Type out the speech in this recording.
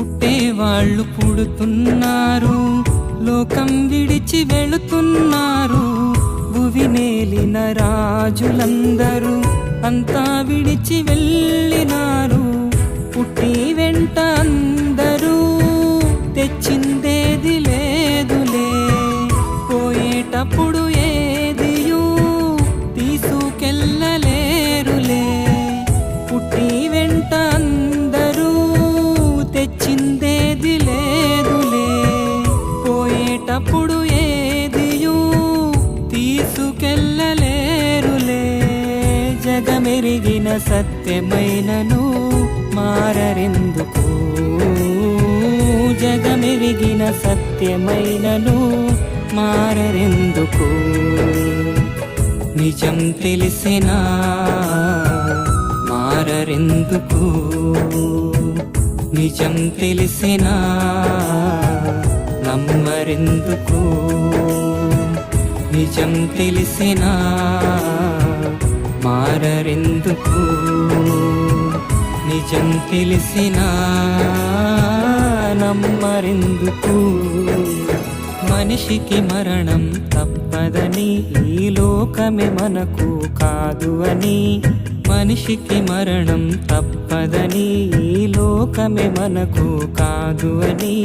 పుట్టేవాళ్ళు పుడుతున్నారు, లోకం విడిచి వెళుతున్నారు. భువినేలిన రాజులందరూ అంతా విడిచి వెళ్ళినారు. పుట్టి వెంట అందరూ తెచ్చిందేది లేదులే, పోయేటప్పుడు ఏదియూ తీసుకెళ్ళలేరులే. పుట్టి వెంట అందరూ తెచ్చిందేది లేదులే, పోయేటప్పుడు ఏదియూ తీసుకెళ్ళలేరులే. జగమెరిగిన సత్యమైనను మారరెందుకు, జగమెరిగిన సత్యమైనను మారరెందుకు. నిజం తెలిసినా మారరెందుకు, నిజం తెలిసినా నమ్మరెందుకు. నిజం తెలిసినా మారరెందుకు, నిజం తెలిసినా నమ్మరెందుకు. మనిషికి మరణం తప్పదని, ఈ లోకమే మనకు కాదు అని. మనిషికి మరణం తప్పదని, ఈ లోకమే మనకు కాదు అని.